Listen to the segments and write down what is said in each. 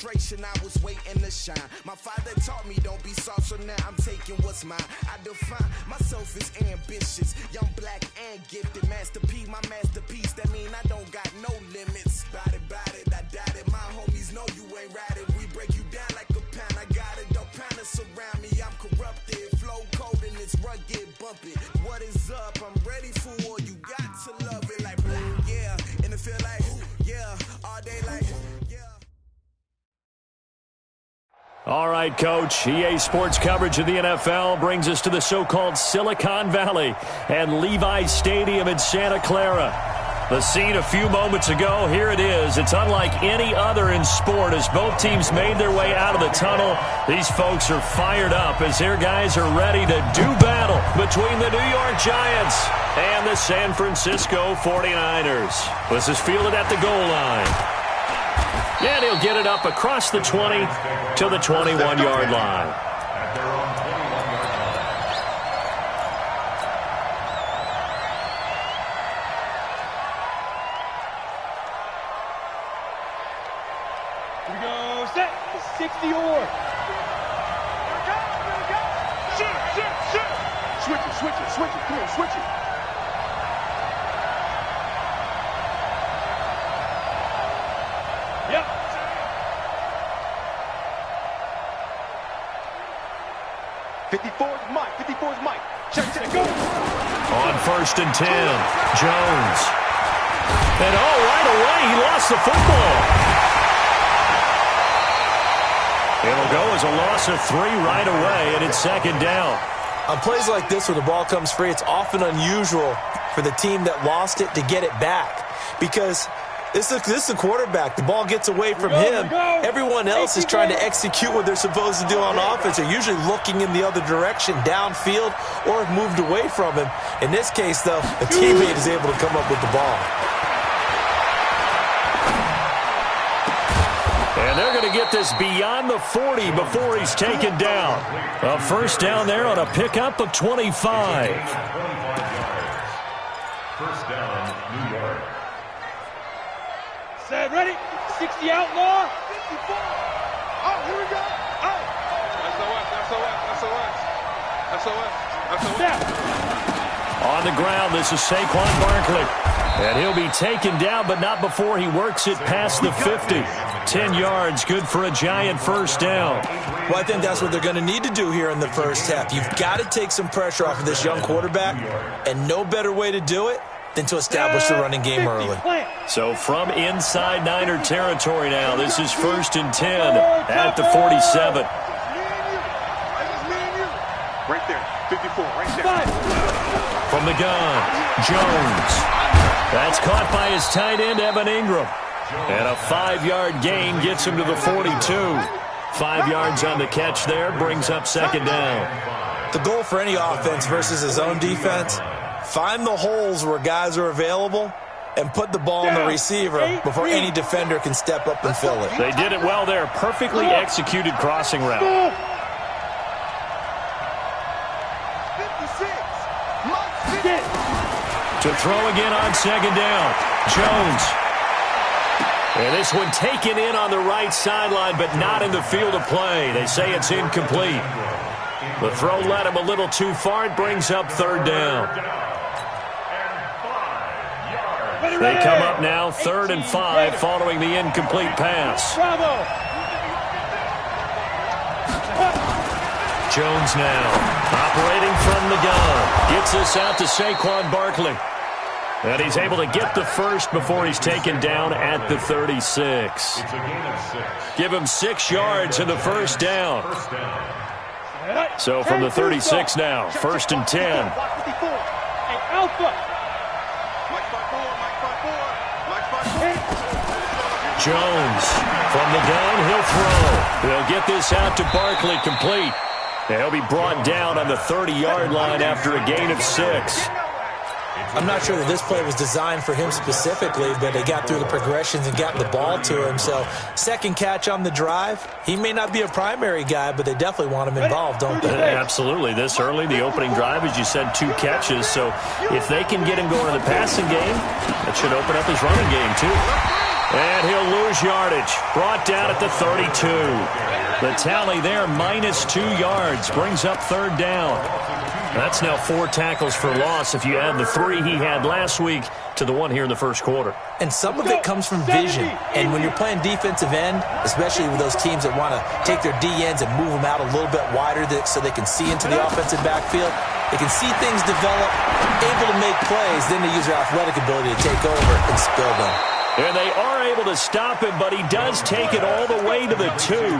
frustration, I was waiting to shine. My father taught me don't be soft, so now I'm taking what's mine. I define myself as ambitious, young, black, and gifted. Master P, my masterpiece, that mean I don't got no limits. Bout it, I doubt it. My homies know you ain't ratted. We break you down like a pound. I got it, don't panic surround me. I'm corrupted, flow cold and it's rugged, bumpy. What is up? I'm ready for war. You got to love it like black, yeah. And it feel like, yeah, all day like, yeah. All right, Coach. EA Sports coverage of the NFL brings us to the so-called Silicon Valley and Levi's Stadium in Santa Clara. The scene a few moments ago, here it is. It's unlike any other in sport as both teams made their way out of the tunnel. These folks are fired up as their guys are ready to do battle between the New York Giants and the San Francisco 49ers. This is fielded at the goal line. And he'll get it up across the 20 to the 21-yard line. Here we go, set, 60 or. Switch it, come on, switch it. Yep. '54's Mike. Check, go. On 1st and 10, Jones. And right away, he lost the football. It'll go as a loss of 3 right away, and it's 2nd down. On plays like this where the ball comes free, it's often unusual for the team that lost it to get it back because this is the quarterback. The ball gets away from him. Everyone else is trying to execute what they're supposed to do on offense. They're usually looking in the other direction, downfield, or have moved away from him. In this case, though, the teammate is able to come up with the ball. And they're going to get this beyond the 40 before he's taken down. A 1st down there on a pickup of 25. 1st down, New York. Set, ready? 60 outlaw. 54. Oh, here we go. Oh. SOS. On the ground, this is Saquon Barkley. And he'll be taken down, but not before he works it past the 50. 10 yards, good for a Giant 1st down. Well, I think that's what they're going to need to do here in the first half. You've got to take some pressure off of this young quarterback, and no better way to do it than to establish the running game early. So from inside Niner territory now, this is 1st and 10 at the 47. Right there, 54, right there. From the gun, Jones. That's caught by his tight end, Evan Ingram. And a 5-yard gain gets him to the 42. 5 yards on the catch there, brings up 2nd down. The goal for any offense versus his own defense, find the holes where guys are available and put the ball on the receiver before any defender can step up and fill it. They did it well there. Perfectly executed crossing route. 56. To throw again on 2nd down. Jones. And this one taken in on the right sideline, but not in the field of play. They say it's incomplete. The throw led him a little too far. It brings up 3rd down. They come up now 3rd and 5 following the incomplete pass. Jones now operating from the gun. Gets this out to Saquon Barkley. And he's able to get the 1st before he's taken down at the 36. Give him 6 yards in the 1st down. So from the 36 now, 1st and 10. Jones from the gun, he'll throw. They'll get this out to Barkley, complete. He'll be brought down on the 30-yard line after a gain of 6. I'm not sure that this play was designed for him specifically, but they got through the progressions and got the ball to him. So 2nd catch on the drive. He may not be a primary guy, but they definitely want him involved, don't they? Absolutely. This early, the opening drive, as you said, 2 catches. So if they can get him going in the passing game, that should open up his running game too. And he'll lose yardage. Brought down at the 32. The tally there, -2 yards, brings up third down. That's now 4 tackles for loss if you add the 3 he had last week to the 1 here in the first quarter. And some of it comes from vision. And when you're playing defensive end, especially with those teams that want to take their D-ends and move them out a little bit wider so they can see into the offensive backfield, they can see things develop, able to make plays, then they use their athletic ability to take over and spill them. And they are able to stop him, but he does take it all the way to the 2.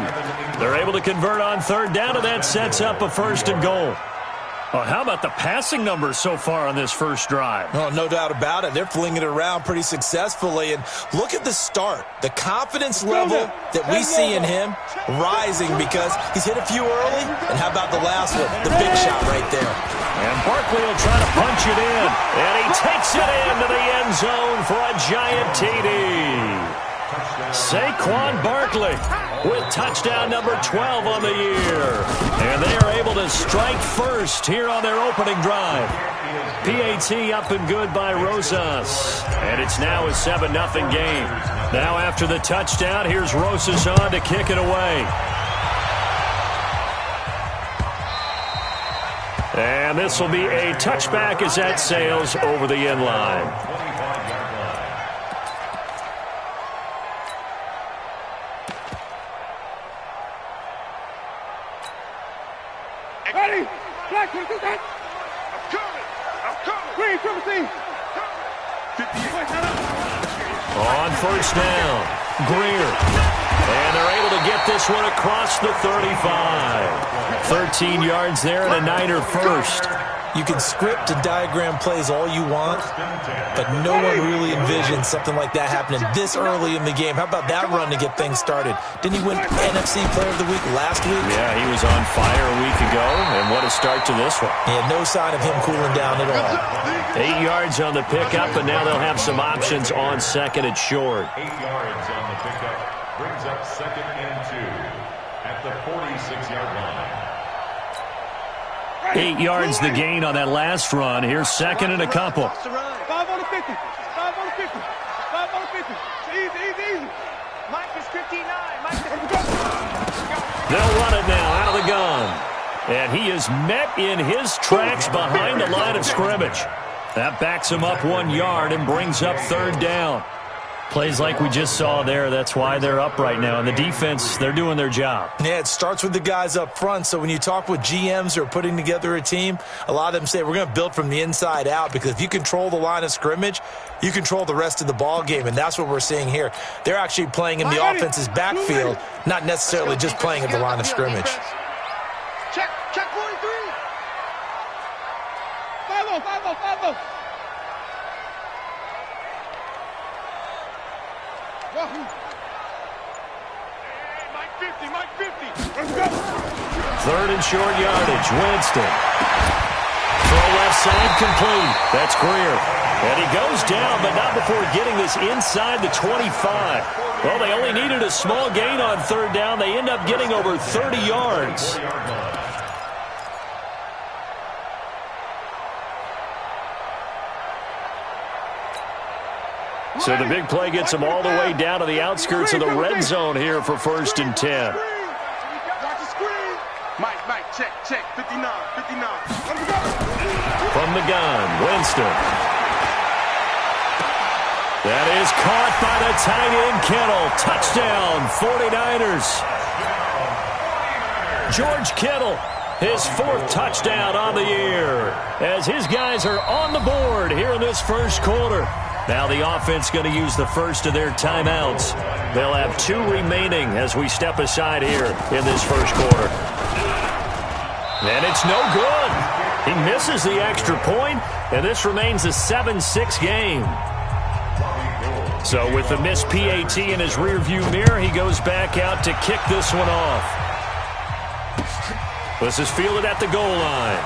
They're able to convert on third down, and that sets up a 1st and goal. Oh, how about the passing numbers so far on this first drive? Oh, no doubt about it. They're flinging it around pretty successfully. And look at the start. The confidence level that we see in him rising because he's hit a few early. And how about the last one? The big shot right there. And Barkley will try to punch it in. And he takes it into the end zone for a giant TD. Saquon Barkley with touchdown number 12 on the year. And they are able to strike first here on their opening drive. PAT up and good by Rosas. And it's now a 7-0 game. Now after the touchdown, here's Rosas on to kick it away. And this will be a touchback as that sails over the end line. Ready? Black, what is that? I'm coming. Green, triple team. On first down, Greer. And they're able to get this one across the 35. 13 yards there and a Niner first. You can script and diagram plays all you want, but no one really envisions something like that happening this early in the game. How about that run to get things started? Didn't he win NFC Player of the Week last week? Yeah, he was on fire a week ago, and what a start to this one. Yeah, no sign of him cooling down at all. 8 yards on the pickup, and now they'll have some options on second and short. 8 yards on the pickup brings up 2nd and 2 at the 46-yard line. 8 yards the gain on that last run. Here's second and a couple. 5 on the 50. 5 on the 50. 5 on the 50. Easy. Mike is 59. They'll run it now out of the gun. And he is met in his tracks behind the line of scrimmage. That backs him up 1 yard and brings up third down. Plays like we just saw there. That's why they're up right now. And the defense, they're doing their job. Yeah, it starts with the guys up front. So when you talk with GMs who are putting together a team, a lot of them say we're going to build from the inside out, because if you control the line of scrimmage, you control the rest of the ball game. And that's what we're seeing here. They're actually playing in the offense's backfield, not necessarily just playing at the line of scrimmage. Check 43. 5-0. Mike 50. Let's go. Third and short yardage. Winston. Throw left side complete. That's Greer. And he goes down, but not before getting this inside the 25. Well, they only needed a small gain on third down. They end up getting over 30 yards. So the big play gets them all the way down to the outskirts of the red zone here for 1st and 10. Mike, check. 59. From the gun, Winston. That is caught by the tight end, Kittle. Touchdown, 49ers. George Kittle, his 4th touchdown on the year, as his guys are on the board here in this first quarter. Now the offense going to use the first of their timeouts. They'll have 2 remaining as we step aside here in this first quarter. And it's no good. He misses the extra point, and this remains a 7-6 game. So with the missed PAT in his rearview mirror, he goes back out to kick this one off. This is fielded at the goal line.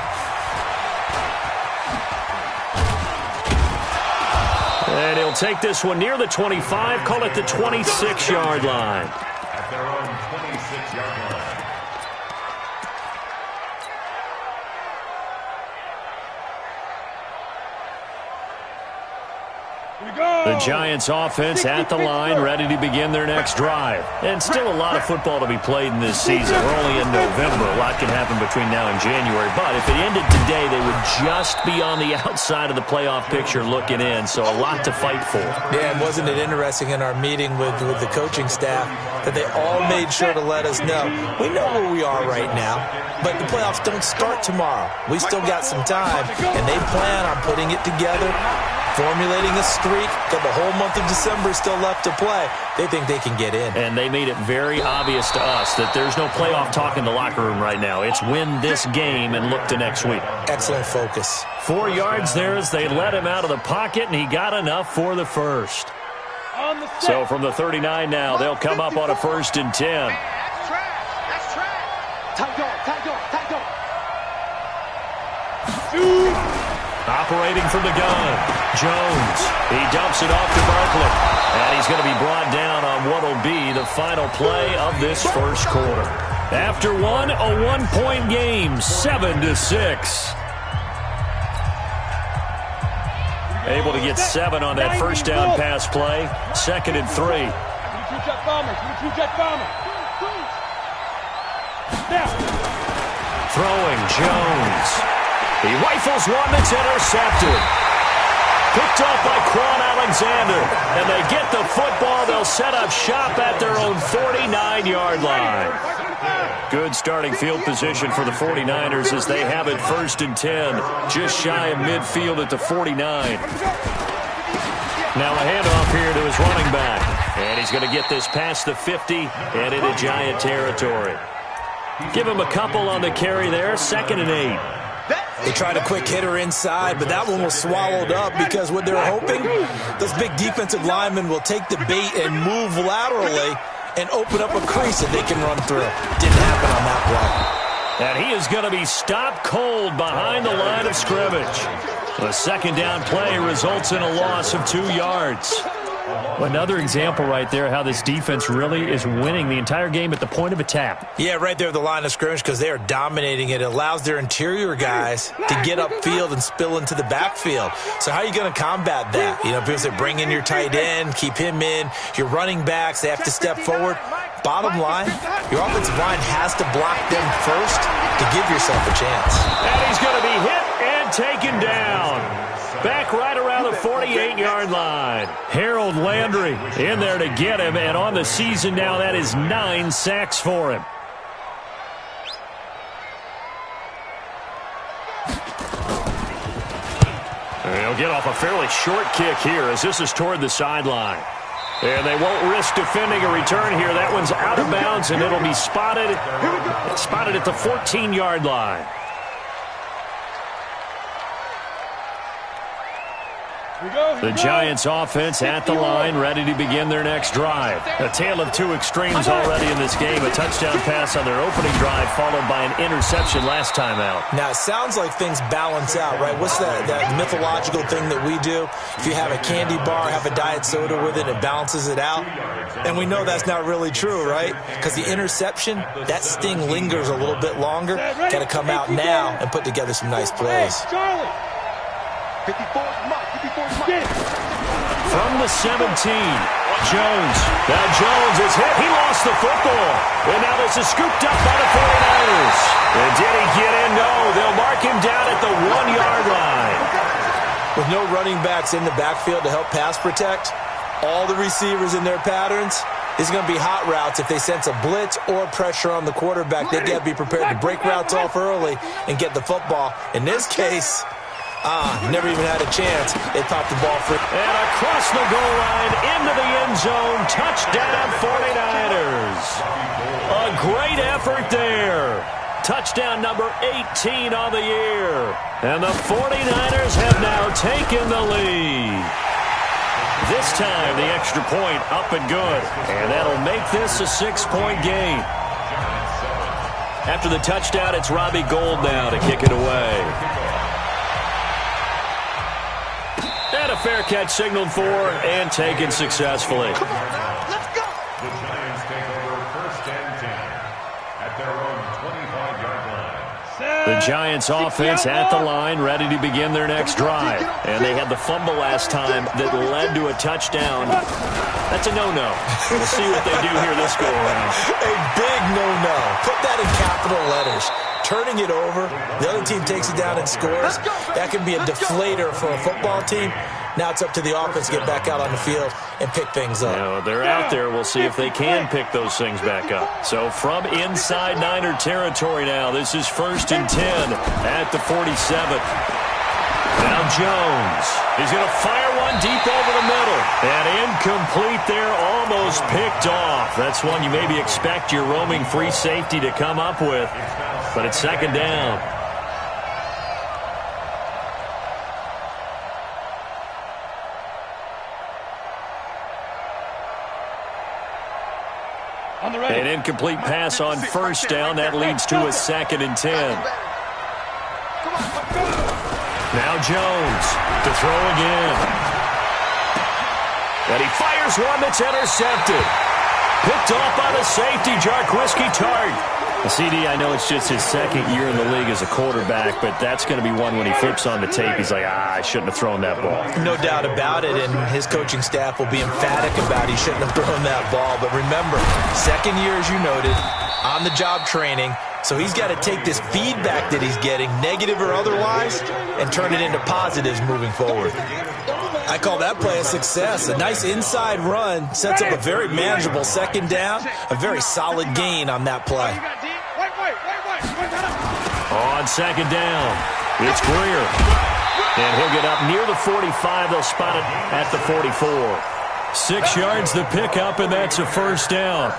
And he'll take this one near the 25, call it the 26-yard line. At their own 26-yard line. Here we The Giants offense at the line, ready to begin their next drive. And still a lot of football to be played in this season. We're only in November. A lot can happen between now and January. But if it ended today, they would just be on the outside of the playoff picture looking in. So a lot to fight for. Yeah, and wasn't it interesting in our meeting with the coaching staff that they all made sure to let us know, we know where we are right now, but the playoffs don't start tomorrow. We still got some time, and they plan on putting it together, formulating a streak, got the whole month of December still left to play. They think they can get in. And they made it very obvious to us that there's no playoff talk in the locker room right now. It's win this game and look to next week. Excellent focus. 4 yards there as they let him out of the pocket, and he got enough for the first. So from the 39 now, they'll come up on a 1st and 10. That's trash. Tight dog. Operating from the gun, Jones. He dumps it off to Barkley. And he's going to be brought down on what will be the final play of this first quarter. After one, a one-point game, 7-6. Able to get 7 on that first down pass play. 2nd and 3. Throwing, Jones. He rifles one that's intercepted. Picked off by Quan Alexander. And they get the football. They'll set up shop at their own 49-yard line. Good starting field position for the 49ers as they have it 1st and 10. Just shy of midfield at the 49. Now a handoff here to his running back. And he's going to get this past the 50 and into Giant territory. Give him a couple on the carry there. 2nd and 8. They tried a quick hitter inside, but that one was swallowed up because what they're hoping, those big defensive linemen will take the bait and move laterally and open up a crease that they can run through. Didn't happen on that play. And he is going to be stopped cold behind the line of scrimmage. The 2nd down play results in a loss of 2 yards. Another example right there how this defense really is winning the entire game at the point of attack. Yeah, right there at the line of scrimmage because they are dominating it. It allows their interior guys to get upfield and spill into the backfield. So how are you going to combat that? You know, people say bring in your tight end, keep him in. Your running backs, they have to step forward. Bottom line, your offensive line has to block them first to give yourself a chance. And he's going to be hit and taken down. Back right around the 48-yard line. Harold Landry in there to get him, and on the season now, that is 9 sacks for him. He'll get off a fairly short kick here as this is toward the sideline. And they won't risk defending a return here. That one's out of bounds, and it'll be spotted at the 14-yard line. The Giants offense at the line, ready to begin their next drive. A tale of two extremes already in this game. A touchdown pass on their opening drive, followed by an interception last time out. Now, it sounds like things balance out, right? What's that mythological thing that we do? If you have a candy bar, have a diet soda with it, it balances it out. And we know that's not really true, right? Because the interception, that sting lingers a little bit longer. Got to come out now and put together some nice plays. From the 17, Jones. Now Jones is hit. He lost the football. And now this is scooped up by the 49ers. And did he get in? No. They'll mark him down at the 1-yard line. With no running backs in the backfield to help pass protect, all the receivers in their patterns, it's going to be hot routes. If they sense a blitz or pressure on the quarterback, they got to be prepared to break routes off early and get the football. In this case, never even had a chance. They popped the ball free. And across the goal line, into the end zone. Touchdown, 49ers. A great effort there. Touchdown number 18 on the year. And the 49ers have now taken the lead. This time, the extra point up and good. And that'll make this a 6-point game. After the touchdown, it's Robbie Gould now to kick it away. And a fair catch signaled for and taken successfully. Come on now, let's go. The Giants take over 1st and 10 at their own 25-yard line. The The Giants offense at the line, ready to begin their next drive. And they had the fumble last time that led to a touchdown. That's a no-no. We'll see what they do here this go-around. A big no-no. Put that in capital letters. Turning it over, the other team takes it down and scores. That can be a deflator for a football team. Now it's up to the offense to get back out on the field and pick things up. No, they're out there. We'll see if they can pick those things back up. So from inside Niner territory now, this is 1st and 10 at the 47. Now Jones. He's going to fire one deep over the middle. And incomplete there, almost picked off. That's one you maybe expect your roaming free safety to come up with. But it's 2nd down. An incomplete pass on 1st down. That leads to a 2nd and 10. Now Jones to throw again. And he fires one that's intercepted. Picked off by the safety, Jarquiski Tart. CD, I know it's just his 2nd year in the league as a quarterback, but that's going to be one when he flips on the tape. He's like, I shouldn't have thrown that ball. No doubt about it, and his coaching staff will be emphatic about he shouldn't have thrown that ball. But remember, 2nd year, as you noted, on-the-job training, so he's got to take this feedback that he's getting, negative or otherwise, and turn it into positives moving forward. I call that play a success. A nice inside run sets up a very manageable 2nd down, a very solid gain on that play. On 2nd down, it's Greer. And he'll get up near the 45. They'll spot it at the 44. 6 yards the pickup, and that's a 1st down.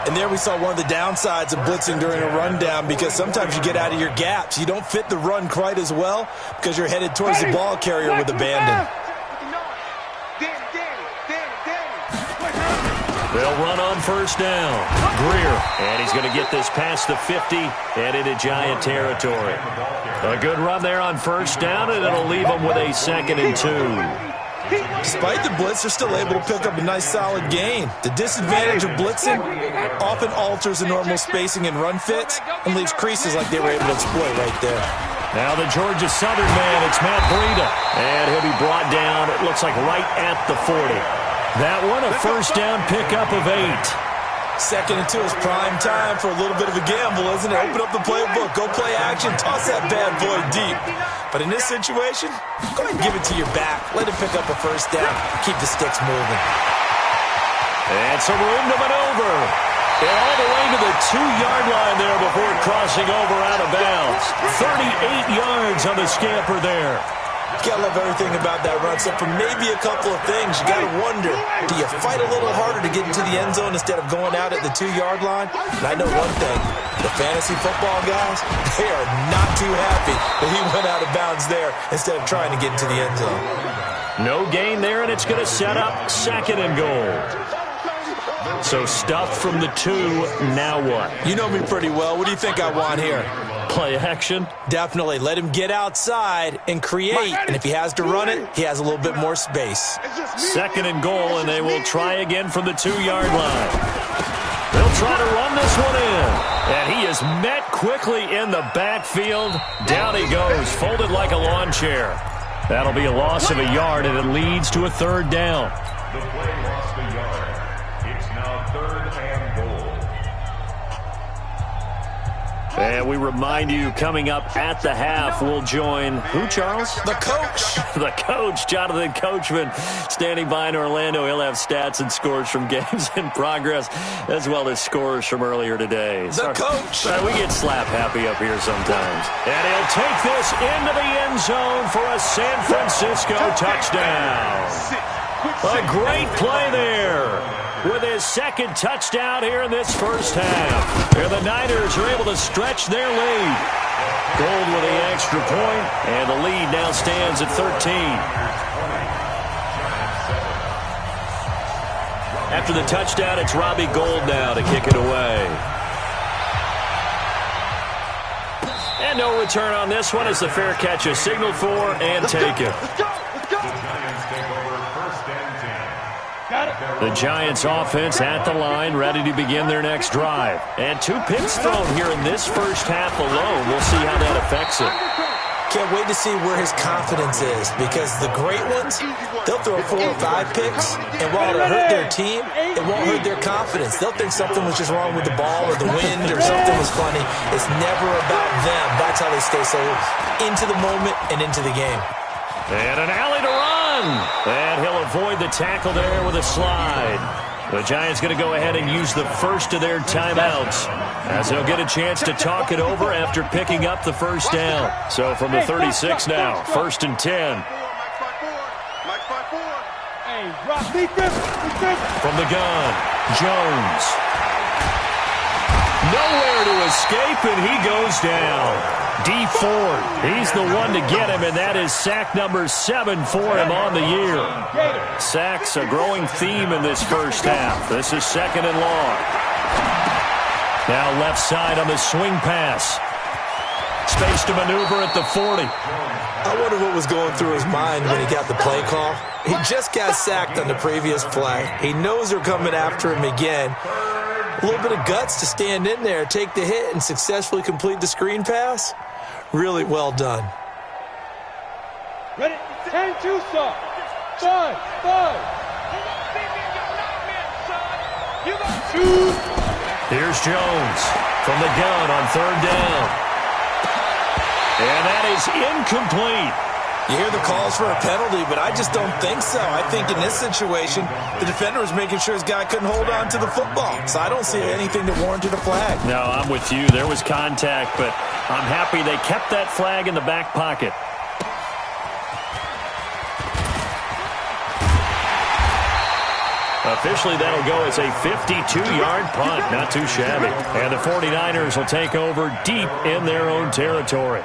And there we saw one of the downsides of blitzing during a rundown, because sometimes you get out of your gaps. You don't fit the run quite as well because you're headed towards the ball carrier with abandon. They'll run on 1st down. Greer, and he's going to get this past the 50 and into Giant territory. A good run there on 1st down, and it'll leave them with a 2nd and 2. Despite the blitz, they're still able to pick up a nice solid gain. The disadvantage of blitzing often alters the normal spacing and run fits and leaves creases like they were able to exploit right there. Now the Georgia Southern man, it's Matt Breida. And he'll be brought down, it looks like right at the 40. That one, a 1st down pickup of 8. 2nd and 2 is prime time for a little bit of a gamble, isn't it? Open up the playbook, go play action, toss that bad boy deep. But in this situation, go ahead and give it to your back. Let him pick up a 1st down. Keep the sticks moving. And some room to maneuver. And all the way to the 2-yard line there before crossing over out of bounds. 38 yards on the scamper there. You gotta love everything about that run, except for maybe a couple of things. You gotta wonder, do you fight a little harder to get into the end zone instead of going out at the 2-yard line? And I know one thing, the fantasy football guys, they are not too happy that he went out of bounds there instead of trying to get into the end zone. No gain there, and it's gonna set up 2nd and goal. So stuffed from the 2, now what? You know me pretty well. What do you think I want here? Play action? Definitely. Let him get outside and create. And if he has to run it, he has a little bit more space. 2nd and goal, and they will try again from the 2-yard line. They'll try to run this one in. And he is met quickly in the backfield. Down he goes, folded like a lawn chair. That'll be a loss of a yard, and it leads to a 3rd down. The play lost a yard. It's now 3rd and goal. And we remind you, coming up at the half, we'll join who, Charles? The coach. The coach, Jonathan Coachman, standing by in Orlando. He'll have stats and scores from games in progress, as well as scores from earlier today. The coach. We get slap happy up here sometimes. And he'll take this into the end zone for a San Francisco touchdown. A great play there. With his 2nd touchdown here in this 1st half. And the Niners are able to stretch their lead. Gold with the extra point, and the lead now stands at 13. After the touchdown, it's Robbie Gould now to kick it away. And no return on this one as the fair catch is signaled for and taken. The Giants offense at the line, ready to begin their next drive. And 2 picks thrown here in this first half alone. We'll see how that affects it. Can't wait to see where his confidence is, because the great ones, they'll throw 4 or 5 picks, and while it'll hurt their team, it won't hurt their confidence. They'll think something was just wrong with the ball or the wind or something was funny. It's never about them. That's how they stay so into the moment and into the game. And an alley to run. And he'll avoid the tackle there with a slide. The Giants going to go ahead and use the first of their timeouts, as they'll get a chance to talk it over after picking up the first down. So from the 36 now, 1st and 10. From the gun, Jones. Nowhere to escape, and he goes down. D Ford, he's the one to get him, and that is sack number 7 for him on the year. Sacks a growing theme in this first half. This is 2nd and long. Now left side on the swing pass. Space to maneuver at the 40. I wonder what was going through his mind when he got the play call. He just got sacked on the previous play. He knows they're coming after him again. A little bit of guts to stand in there, take the hit, and successfully complete the screen pass. Really well done. Ready? 10-2, sir. 5. Here's Jones from the gun on 3rd down. And that is incomplete. You hear the calls for a penalty, but I just don't think so. I think in this situation, the defender was making sure his guy couldn't hold on to the football. So I don't see anything that warranted a flag. No, I'm with you. There was contact, but I'm happy they kept that flag in the back pocket. Officially, that'll go as a 52-yard punt. Not too shabby. And the 49ers will take over deep in their own territory.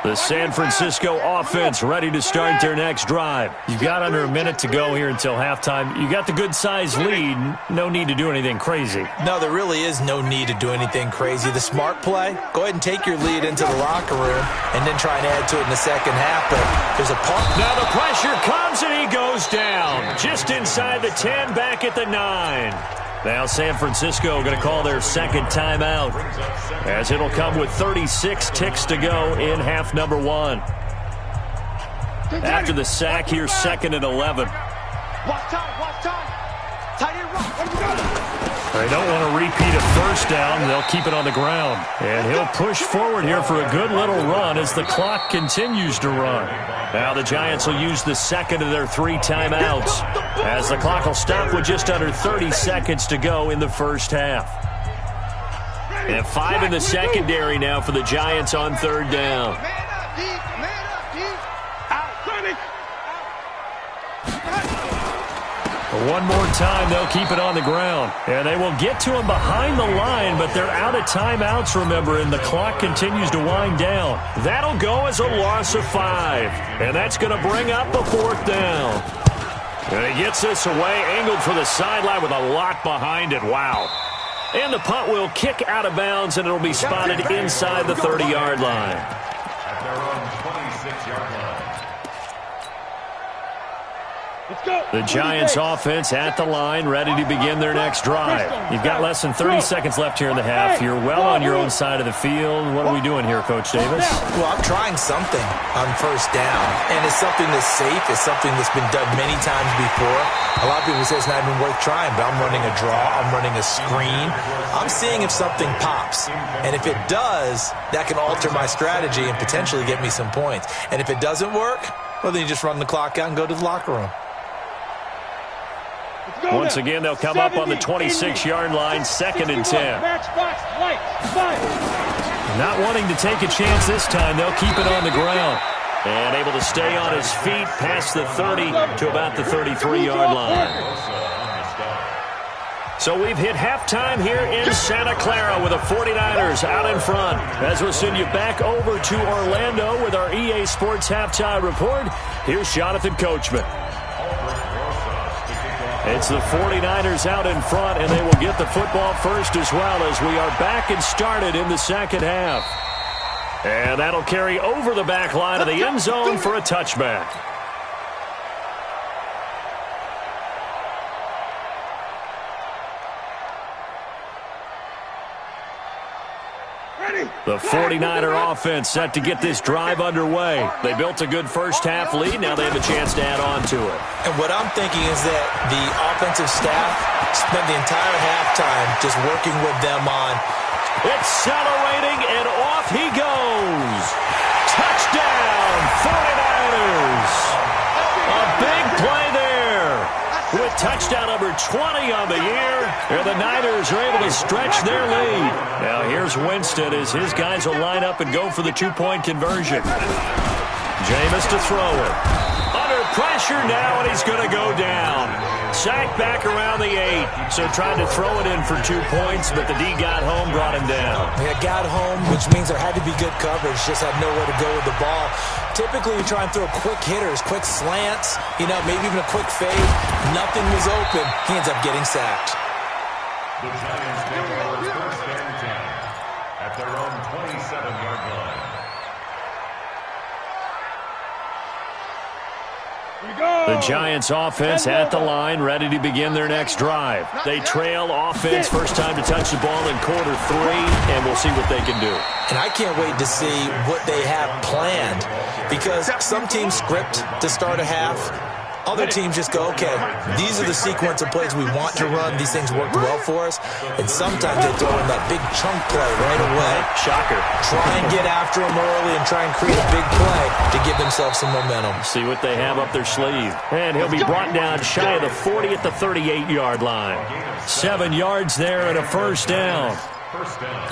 The San Francisco offense ready to start their next drive. You've got under a minute to go here until halftime. You got the good-sized lead. No need to do anything crazy. No, there really is no need to do anything crazy. The smart play, go ahead and take your lead into the locker room and then try and add to it in the second half. But there's a punt. Now the pressure comes and he goes down. Just inside the 10, back at the 9. Now San Francisco going to call their 2nd timeout, as it'll come with 36 ticks to go in half number 1. After the sack, here's 2nd and 11. Watch time. Tight end rock. They don't want to repeat a first down. They'll keep it on the ground. And he'll push forward here for a good little run as the clock continues to run. Now the Giants will use the 2nd of their 3 timeouts, as the clock will stop with just under 30 seconds to go in the first half. And 5 in the secondary now for the Giants on 3rd down. One more time, they'll keep it on the ground. And they will get to him behind the line, but they're out of timeouts, remember, and the clock continues to wind down. That'll go as a loss of 5. And that's going to bring up a 4th down. And he gets this away, angled for the sideline with a lot behind it. Wow. And the punt will kick out of bounds, and it'll be spotted inside the 30-yard line. At their own 26-yard line. The Giants offense at the line, ready to begin their next drive. You've got less than 30 seconds left here in the half. You're well on your own side of the field. What are we doing here, Coach Davis? Well, I'm trying something on 1st down, and it's something that's safe. It's something that's been done many times before. A lot of people say it's not even worth trying, but I'm running a draw. I'm running a screen. I'm seeing if something pops, and if it does, that can alter my strategy and potentially get me some points. And if it doesn't work, well, then you just run the clock out and go to the locker room. Once again, they'll come up on the 26-yard line, 2nd and 10. Not wanting to take a chance this time, they'll keep it on the ground. And able to stay on his feet past the 30 to about the 33-yard line. So we've hit halftime here in Santa Clara with the 49ers out in front. As we'll send you back over to Orlando with our EA Sports Halftime Report, here's Jonathan Coachman. It's the 49ers out in front, and they will get the football first as well, as we are back and started in the second half. And that'll carry over the back line of the end zone for a touchback. The 49er offense set to get this drive underway. They built a good first-half lead. Now they have a chance to add on to it. And what I'm thinking is that the offensive staff spent the entire halftime just working with them on. Accelerating, and off he goes. Touchdown, 49ers. A big play there. With touchdown number 20 on the year, and the Niners are able to stretch their lead. Now here's Winston as his guys will line up and go for the two-point conversion. Jameis to throw it. Under pressure now, and he's going to go down. Sacked back around the 8, so tried to throw it in for 2 points, but the D got home, brought him down. Yeah, got home, which means there had to be good coverage, just had nowhere to go with the ball. Typically, you try and throw quick hitters, quick slants, maybe even a quick fade. Nothing was open. He ends up getting sacked. The Giants take over first and 10 at their own 27-yard line. The Giants offense at the line, ready to begin their next drive. They trail offense, first time to touch the ball in quarter 3, and we'll see what they can do. And I can't wait to see what they have planned, because some teams script to start a half. Other teams just go, okay, these are the sequence of plays we want to run. These things worked well for us. And sometimes they throw in that big chunk play right away. Shocker. Try and get after them early and try and create a big play to give themselves some momentum. See what they have up their sleeve. And he'll be brought down shy of the 40 at the 38-yard line. 7 yards there and a first down. First down.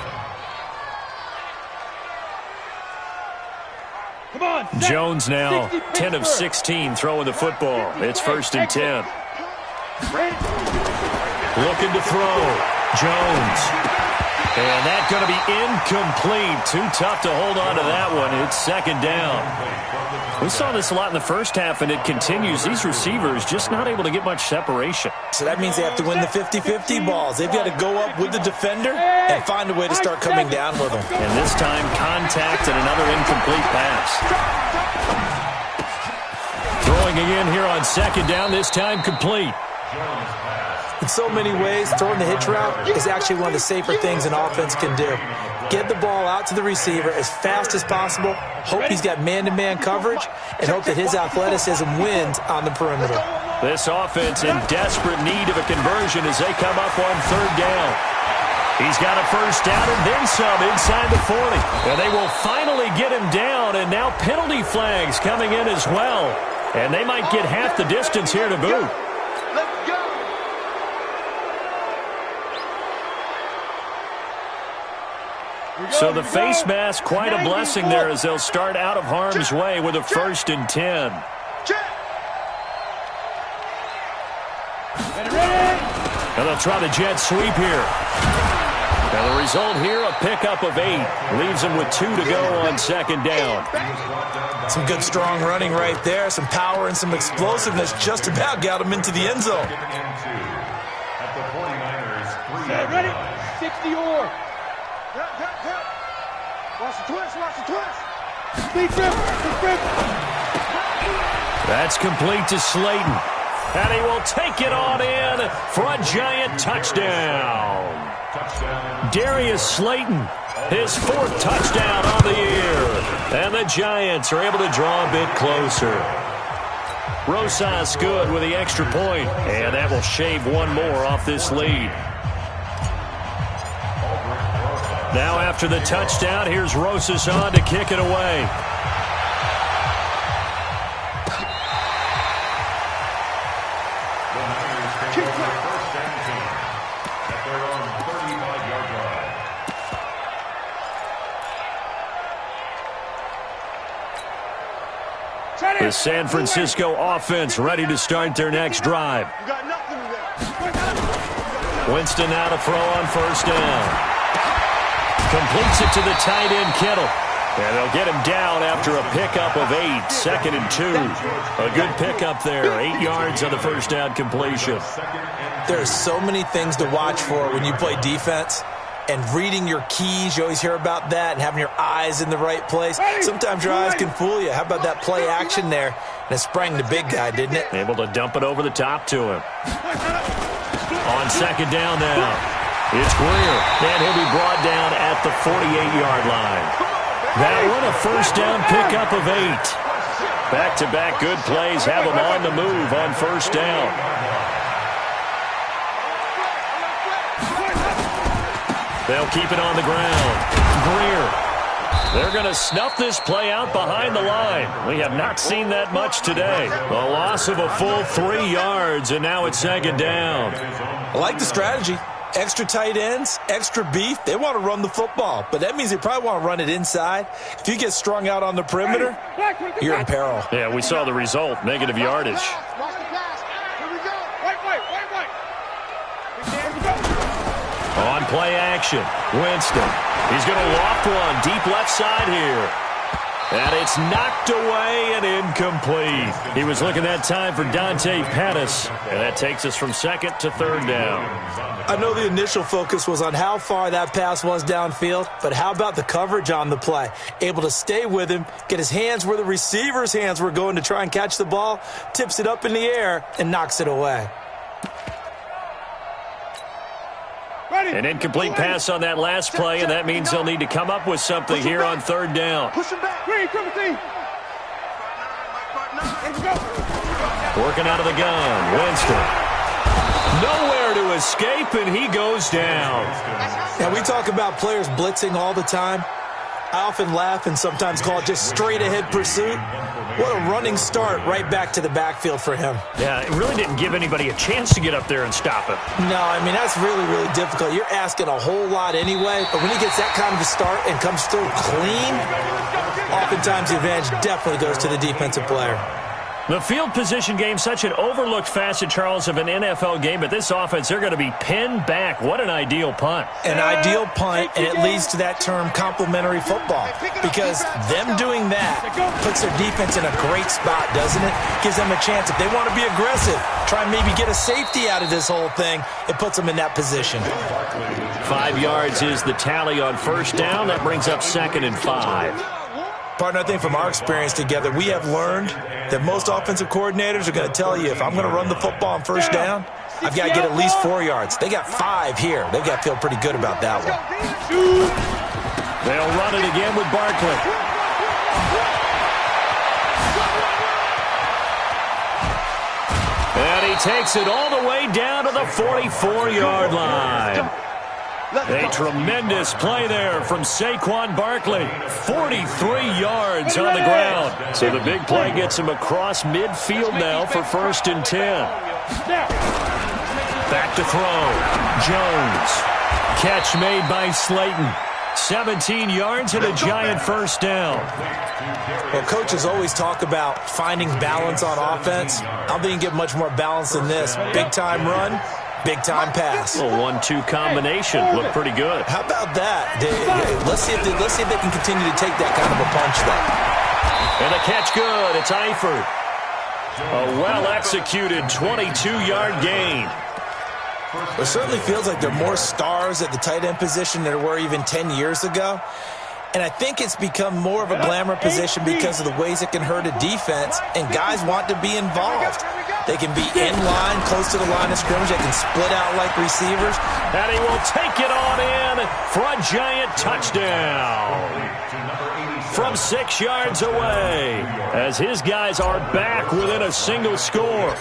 Jones now 10 of 16 throwing the football. It's first and 10. Looking to throw. Jones. And that's going to be incomplete. Too tough to hold on to that one. It's second down. We saw this a lot in the first half, and it continues. These receivers just not able to get much separation. So that means they have to win the 50-50 balls. They've got to go up with the defender and find a way to start coming down with them. And this time, contact and another incomplete pass. Throwing again here on second down, this time complete. In so many ways, throwing the hitch route is actually one of the safer things an offense can do. Get the ball out to the receiver as fast as possible, hope he's got man-to-man coverage, and hope that his athleticism wins on the perimeter. This offense in desperate need of a conversion as they come up on third down. He's got a first down and then some inside the 40. And they will finally get him down, and now penalty flags coming in as well. And they might get half the distance here to boot. So the face mask, quite a blessing there as they'll start out of harm's way with a first and 10. And they'll try the jet sweep here. And the result here, a pickup of 8. Leaves them with 2 to go on second down. Some good strong running right there. Some power and some explosiveness just about got them into the end zone. At the 49ers, 3 ready? 60 or. Watch the twist, watch the twist. Big grip, big grip. That's complete to Slayton. And he will take it on in for a giant touchdown. Darius Slayton, his 4th touchdown on the year. And the Giants are able to draw a bit closer. Rosas good with the extra point. And that will shave one more off this lead. Now after the touchdown, here's Rosas on to kick it away. The San Francisco offense ready to start their next drive. Winston now to throw on first down. Completes it to the tight end, Kittle. And they'll get him down after a pickup of 8, second and 2. A good pickup there, 8 yards on the first down completion. There are so many things to watch for when you play defense. and reading your keys. You always hear about that, and having your eyes in the right place. Sometimes your eyes can fool you. How about that play action there? And it sprang the big guy, didn't it? Able to dump it over the top to him. On second down now, it's Greer, and he'll be brought down at the 48-yard line. That one a first down pickup of 8. Back-to-back good plays have them on the move on first down. They'll keep it on the ground. Greer. They're going to snuff this play out behind the line. We have not seen that much today. A loss of a full 3 yards, and now it's second down. I like the strategy. Extra tight ends, extra beef. They want to run the football, but that means they probably want to run it inside. If you get strung out on the perimeter, you're in peril. Yeah, we saw the result, negative yardage. On play action, Winston. He's going to loft one deep left side here. And it's knocked away and incomplete. He was looking that time for Dante Pettis. And that takes us from second to third down. I know the initial focus was on how far that pass was downfield, but how about the coverage on the play? Able to stay with him, get his hands where the receiver's hands were going to try and catch the ball, tips it up in the air, and knocks it away. An incomplete pass on that last play, and that means they'll need to come up with something here on third down. Working out of the gun, Winston. Nowhere to escape, and he goes down. Now, we talk about players blitzing all the time. I often laugh and sometimes call it just straight-ahead pursuit. What a running start right back to the backfield for him. Yeah, it really didn't give anybody a chance to get up there and stop him. No, I mean, that's really, really difficult. You're asking a whole lot anyway, but when he gets that kind of a start and comes through clean, oftentimes the advantage definitely goes to the defensive player. The field position game, such an overlooked facet, Charles, of an NFL game, but this offense, they're going to be pinned back. What an ideal punt. An ideal punt, and it leads to that term complementary football, because them doing that puts their defense in a great spot, doesn't it? Gives them a chance. If they want to be aggressive, try and maybe get a safety out of this whole thing, it puts them in that position. 5 yards is the tally on first down. That brings up second and 5. Partner, I think from our experience together, we have learned that most offensive coordinators are going to tell you, if I'm going to run the football on first down, I've got to get at least 4 yards. They got 5 here. They've got to feel pretty good about that one. They'll run it again with Barkley. And he takes it all the way down to the 44-yard line. A tremendous play there from Saquon Barkley. 43 yards on the ground. So the big play gets him across midfield now for first and 10. Back to throw. Jones. Catch made by Slayton. 17 yards and a giant first down. Well, coaches always talk about finding balance on offense. I don't think you get much more balance than this. Big-time run. Big-time pass. A 1-2 combination. Looked pretty good. How about that? Let's see if they can continue to take that kind of a punch, though. And a catch good. It's Eifert. A well-executed 22-yard gain. It certainly feels like there are more stars at the tight end position than there were even 10 years ago. And I think it's become more of a glamour position because of the ways it can hurt a defense, and guys want to be involved. They can be in line, close to the line of scrimmage. They can split out like receivers. And he will take it on in for a giant touchdown from 6 yards away, as his guys are back within a single score.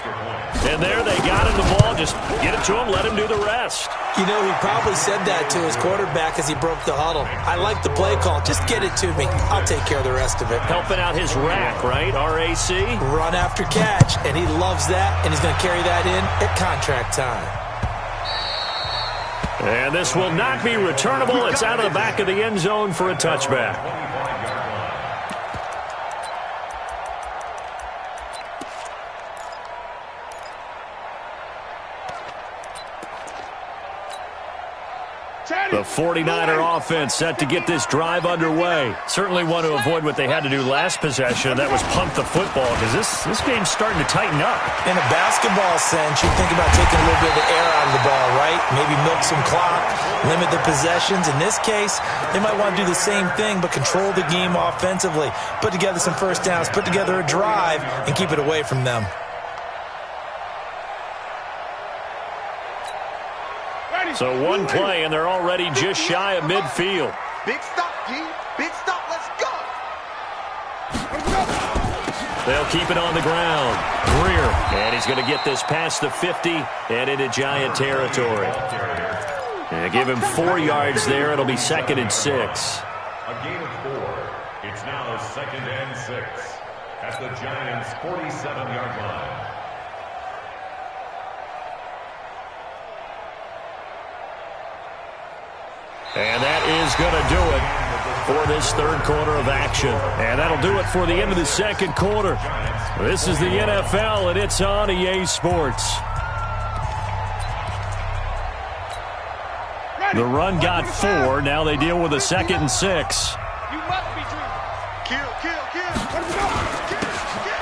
And there they got him the ball. Just get it to him, let him do the rest. You know, he probably said that to his quarterback as he broke the huddle. I like the play call. Just get it to me. I'll take care of the rest of it. Helping out his rack, right? RAC? Run after catch, and he loves that, and he's going to carry that in at contract time. And this will not be returnable. It's out of the back of the end zone for a touchback. The 49er offense set to get this drive underway. Certainly want to avoid what they had to do last possession. That was pump the football because this game's starting to tighten up. In a basketball sense, you think about taking a little bit of the air out of the ball, right? Maybe milk some clock, limit the possessions. In this case, they might want to do the same thing but control the game offensively. Put together some first downs, put together a drive, and keep it away from them. So one play, and they're already just shy of midfield. Big stop, G. Big stop. Let's go. They'll keep it on the ground. Greer, and he's going to get this past the 50 and into Giant territory. And give him 4 yards there. It'll be 2nd and 6. A gain of 4. It's now 2nd and 6 at the Giants' 47-yard line. And that is going to do it for this third quarter of action. And that'll do it for the end of the second quarter. This is the NFL, and it's on EA Sports. The run got 4. Now they deal with a 2nd and 6. You must be dreaming. Kill.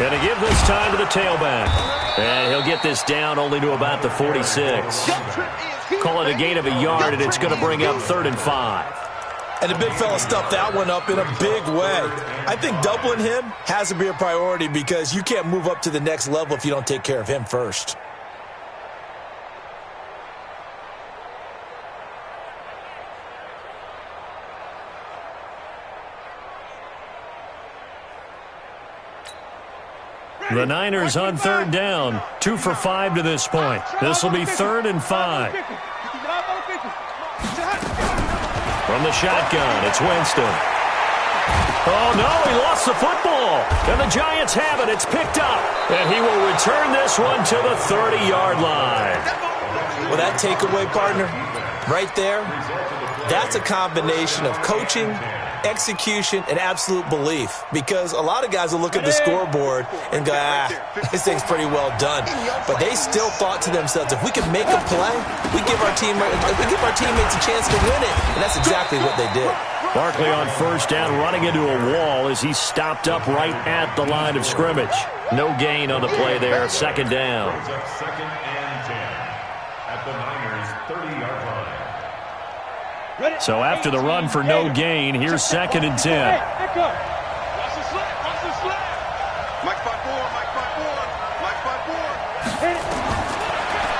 And to give this time to the tailback. And he'll get this down only to about the 46. Call it a gain of a yard, and it's going to bring up 3rd and 5. And the big fella stuffed that one up in a big way. I think doubling him has to be a priority because you can't move up to the next level if you don't take care of him first. The Niners on 3rd down. 2 for 5 to this point. This will be 3rd and 5. From the shotgun, it's Winston. Oh, no, he lost the football. And the Giants have it. It's picked up. And he will return this one to the 30-yard line. Well, that takeaway, partner, right there, that's a combination of coaching, execution, and absolute belief. Because a lot of guys will look at the scoreboard and go, this thing's pretty well done. But they still thought to themselves, if we can make a play, we give our teammates a chance to win it. And that's exactly what they did. Barkley on 1st down, running into a wall as he stopped up right at the line of scrimmage. No gain on the play there. 2nd down. 2nd and 10 at the Niners' 30-yard line. So after the run for no gain, here's 2nd and 10. Watch the slap. Mike 5-4.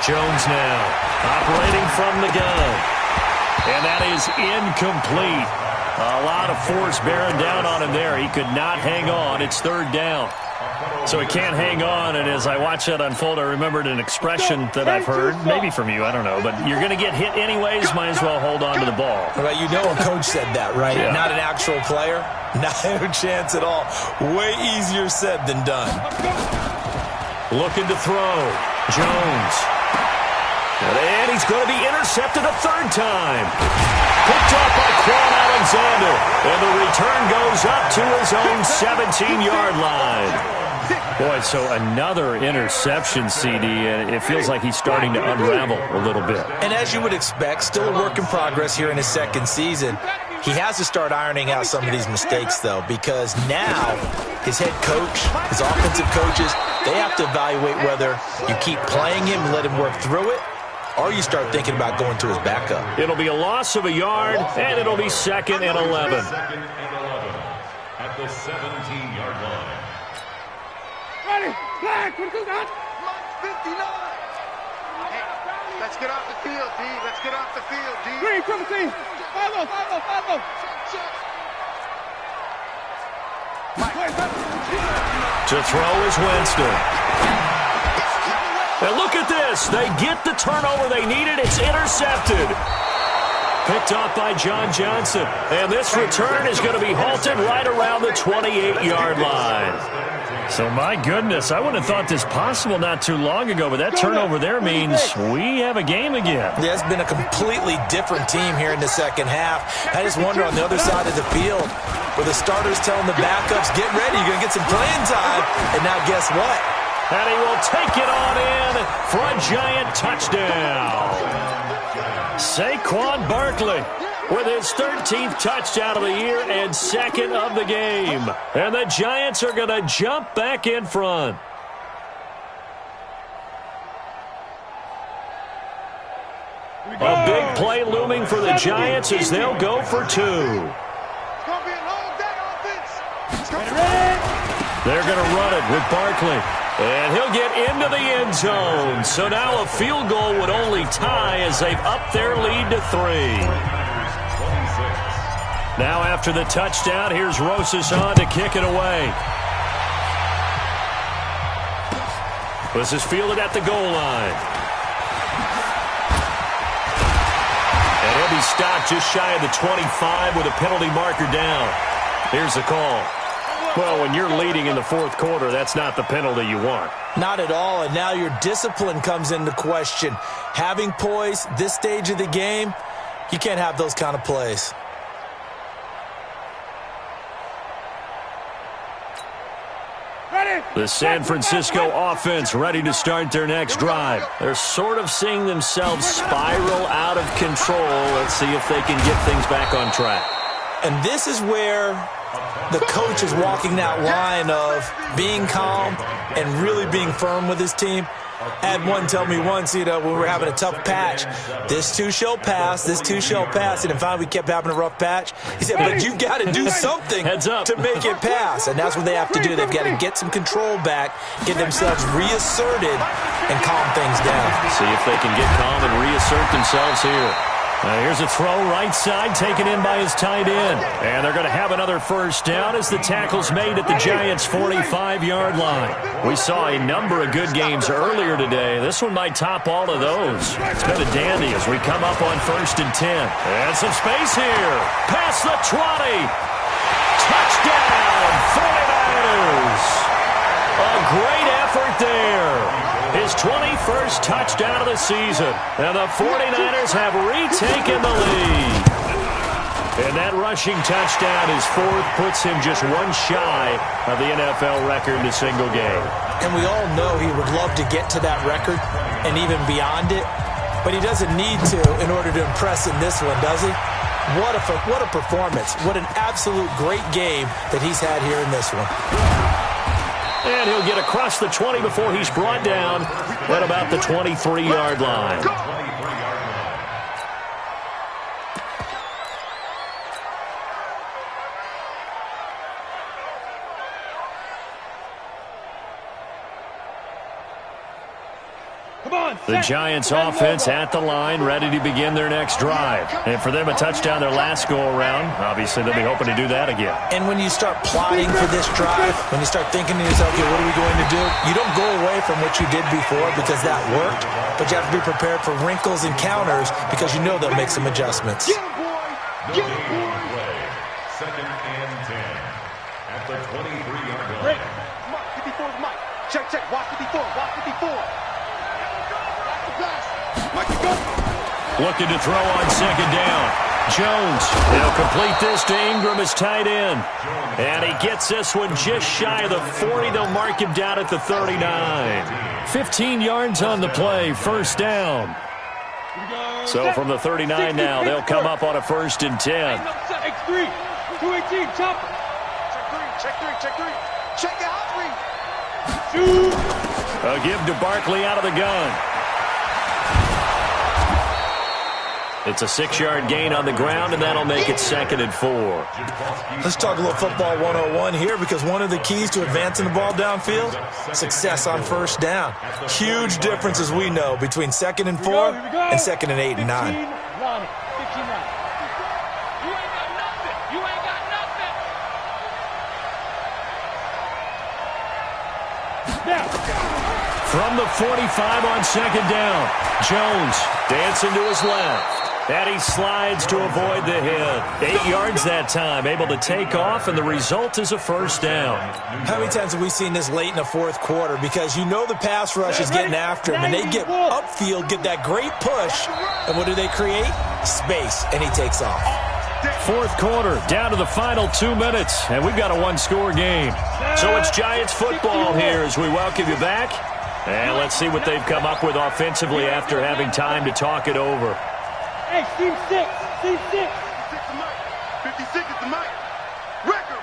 Jones now operating from the gun. And that is incomplete. A lot of force bearing down on him there. He could not hang on. It's 3rd down. So he can't hang on, and as I watch that unfold, I remembered an expression that I've heard, maybe from you, I don't know, but you're going to get hit anyways, might as well hold on to the ball. Well, you know a coach said that, right? Yeah. Not an actual player? No chance at all. Way easier said than done. Looking to throw. Jones. And he's going to be intercepted a 3rd time. Picked up by Quan Alexander. And the return goes up to his own 17-yard line. Boy, so another interception, CD, and it feels like he's starting to unravel a little bit. And as you would expect, still a work in progress here in his 2nd season. He has to start ironing out some of these mistakes, though, because now his head coach, his offensive coaches, they have to evaluate whether you keep playing him and let him work through it, or you start thinking about going to his backup. It'll be a loss of a yard, and it'll be 2nd and 11. 2nd and 11 at the 17-yard line. Ready, flag, critical gun. 59. Hey, let's get off the field, D. Let's get off the field, D. Green, triple team. 5-0. To throw is Winston. And look at this. They get the turnover they needed. It's intercepted. Picked off by John Johnson. And this return is going to be halted right around the 28-yard line. So, my goodness, I wouldn't have thought this possible not too long ago, but that turnover there means we have a game again. Yeah, it's been a completely different team here in the 2nd half. I just wonder on the other side of the field, where the starters telling the backups, get ready, you're going to get some playing time. And now guess what? And he will take it on in for a Giant touchdown. Saquon Barkley with his 13th touchdown of the year and second of the game. And the Giants are going to jump back in front. A big play looming for the Giants as they'll go for two. They're going to run it with Barkley. And he'll get into the end zone. So now a field goal would only tie as they've upped their lead to 3. Now after the touchdown, here's Ruhel1987's to kick it away. This is fielded at the goal line. And he'll be stopped just shy of the 25 with a penalty marker down. Here's the call. Well, when you're leading in the fourth quarter, that's not the penalty you want. Not at all, and now your discipline comes into question. Having poise this stage of the game, you can't have those kind of plays. The San Francisco offense ready to start their next drive. They're sort of seeing themselves spiral out of control. Let's see if they can get things back on track. And this is where the coach is walking that line of being calm and really being firm with his team. I had one tell me once, when we were having a tough patch, this too shall pass, this too shall pass. And finally we kept having a rough patch. He said, but you've got to do something to make it pass. And that's what they have to do. They've got to get some control back, get themselves reasserted, and calm things down. See if they can get calm and reassert themselves here. Here's a throw right side taken in by his tight end. And they're going to have another first down as the tackle's made at the Giants' 45-yard line. We saw a number of good games earlier today. This one might top all of those. It's been a dandy as we come up on 1st and 10. And some space here. Past the 20. Touchdown, 49ers. A great effort there. His 21st touchdown of the season. And the 49ers have retaken the lead. And that rushing touchdown, his 4th, puts him just one shy of the NFL record in a single game. And we all know he would love to get to that record and even beyond it. But he doesn't need to in order to impress in this one, does he? What a performance. What an absolute great game that he's had here in this one. And he'll get across the 20 before he's brought down at about the 23-yard line. The Giants offense at the line, ready to begin their next drive. And for them, a touchdown their last go-around. Obviously, they'll be hoping to do that again. And when you start plotting for this drive, when you start thinking to yourself, okay, what are we going to do? You don't go away from what you did before because that worked, but you have to be prepared for wrinkles and counters because you know they'll make some adjustments. Get him, boy! Get him, boy! 2nd and 10 at the 23-yard line. Great. Mike, 54 is Mike. Check, check. Watch 54. Watch 54. Looking to throw on 2nd down. Jones, he'll complete this to Ingram as tight end. And he gets this one just shy of the 40. They'll mark him down at the 39. 15 yards on the play, 1st down. So from the 39 now, they'll come up on a 1st and 10. X3, 218, chopper. Check 3, check 3, check 3. Check out 3. Shoot. A give to Barkley out of the gun. It's a 6-yard gain on the ground, and that'll make it 2nd and 4. Let's talk a little football 101 here because one of the keys to advancing the ball downfield, success on 1st down. Huge difference, as we know, between 2nd and 4 and 2nd and 8 and 9. 15, 15, 9. You ain't got nothing. You ain't got nothing. Now. From the 45 on 2nd down, Jones dancing to his left. And he slides to avoid the hit. 8 yards that time, able to take off, and the result is a 1st down. How many times have we seen this late in the 4th quarter? Because you know the pass rush is getting after him, and they get upfield, get that great push, and what do they create? Space, and he takes off. 4th quarter, down to the final 2 minutes, and we've got a one-score game. So it's Giants football here as we welcome you back. And let's see what they've come up with offensively after having time to talk it over. Hey, team 6. Team 6. 56 is Mike. 56 is the Mike. Record.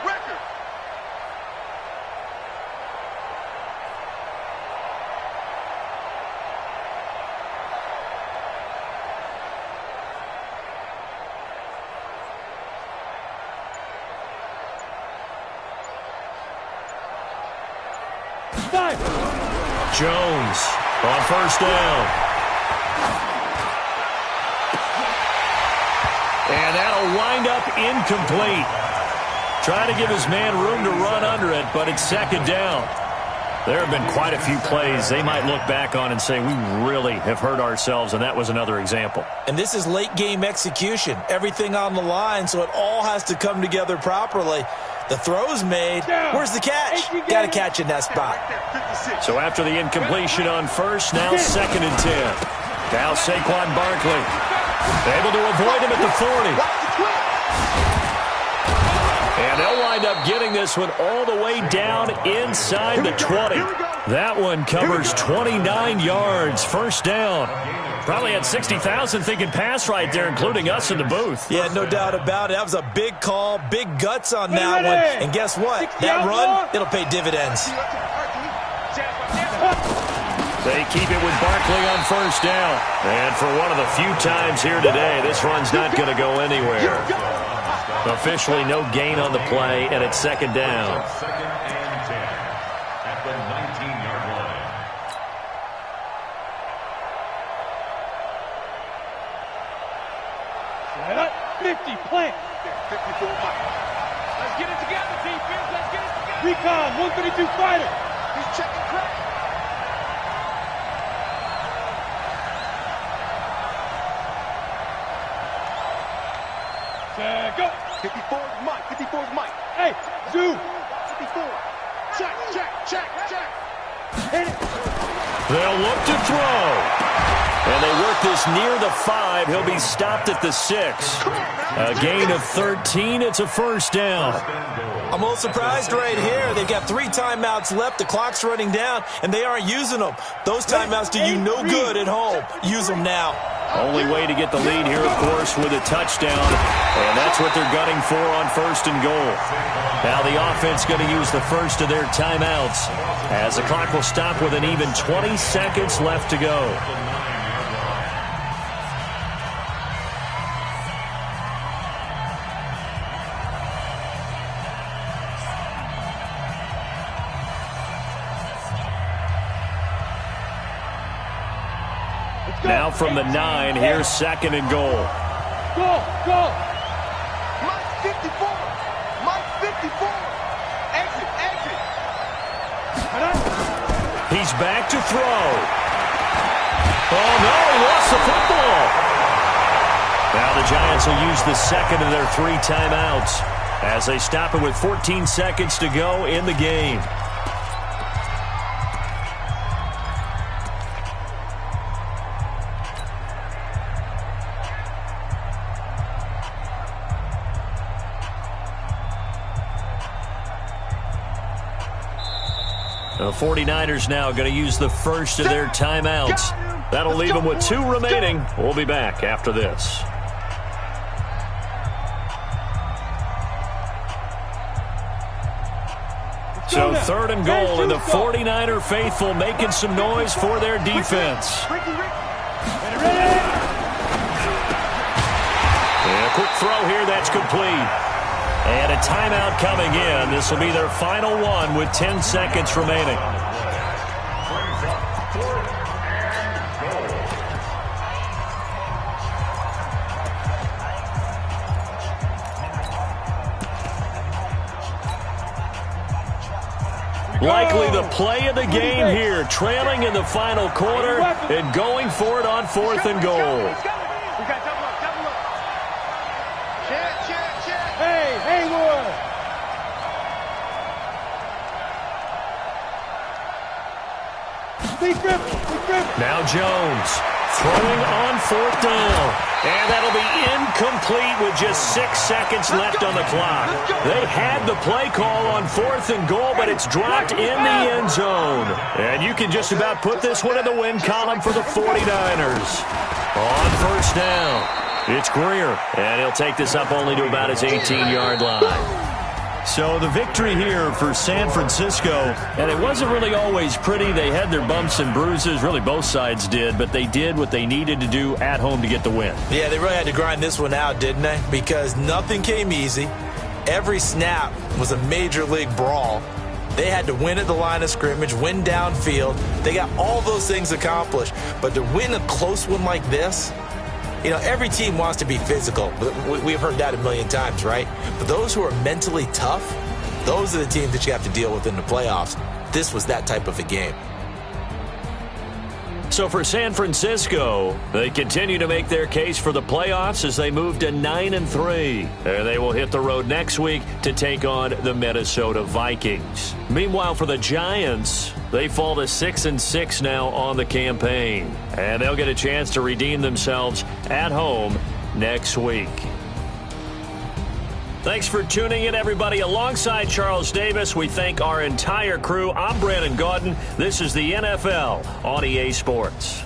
Jones on first down. And that'll wind up incomplete. Trying to give his man room to run under it, but it's second down. There have been quite a few plays they might look back on and say, we really have hurt ourselves, and that was another example. And this is late-game execution. Everything on the line, so it all has to come together properly. The throw's made. Where's the catch? Got to catch in that spot. So after the incompletion on first, now second and 10. Now Saquon Barkley able to avoid him at the 40. And they'll wind up getting this one all the way down inside the 20. That one covers 29 yards. First down. Probably had 60,000 thinking pass right there, including us in the booth. Yeah, no doubt about it. That was a big call, big guts on that one. And guess what? That run, it'll pay dividends. They keep it with Barkley on first down. And for one of the few times here today, this run's not going to go anywhere. Officially no gain on the play, and it's second down. Second and 10 at the 19-yard line. Set up. 50, plant. 54, Mike. Let's get it together, defense. Let's get it together. Recon, 152 fighter. He's checking crack. Go. 54 is Mike. 54 is Mike. Hey, zoom. 54. Check. Hit it. They'll look to throw. And they work this near the 5. He'll be stopped at the 6. A gain of 13. It's a first down. I'm a little surprised right here. They've got 3 timeouts left. The clock's running down, and they aren't using them. Those timeouts do you no good at home. Use them now. Only way to get the lead here, of course, with a touchdown. And that's what they're gunning for on first and goal. Now the offense going to use the first of their timeouts as the clock will stop with an even 20 seconds left to go. Now from the 9, here's second and goal. Go. Mike 54. Mike 54. Exit. He's back to throw. Oh, no, he lost the football. Now the Giants will use the second of their 3 timeouts as they stop it with 14 seconds to go in the game. The 49ers now going to use the first of their timeouts. That'll leave them with 2 remaining. We'll be back after this. So third and goal, and the 49er faithful making some noise for their defense. And a quick throw here, that's complete. And a timeout coming in. This will be their final one with 10 seconds remaining. Likely the play of the game here, trailing in the final quarter and going for it on fourth and goal. Now Jones throwing on fourth down. And that'll be incomplete with just 6 seconds left on the clock. They had the play call on fourth and goal, but it's dropped in the end zone. And you can just about put this one in the win column for the 49ers. On first down. It's Greer, and he'll take this up only to about his 18-yard line. So the victory here for San Francisco, and it wasn't really always pretty. They had their bumps and bruises. Really, both sides did, but they did what they needed to do at home to get the win. Yeah, they really had to grind this one out, didn't they? Because nothing came easy. Every snap was a major league brawl. They had to win at the line of scrimmage, win downfield. They got all those things accomplished. But to win a close one like this, you know, every team wants to be physical. We've heard that a million times, right? But those who are mentally tough, those are the teams that you have to deal with in the playoffs. This was that type of a game. So for San Francisco, they continue to make their case for the playoffs as they move to 9-3. And they will hit the road next week to take on the Minnesota Vikings. Meanwhile, for the Giants, they fall to 6-6 now on the campaign. And they'll get a chance to redeem themselves at home next week. Thanks for tuning in, everybody. Alongside Charles Davis, we thank our entire crew. I'm Brandon Gaudin. This is the NFL on EA Sports.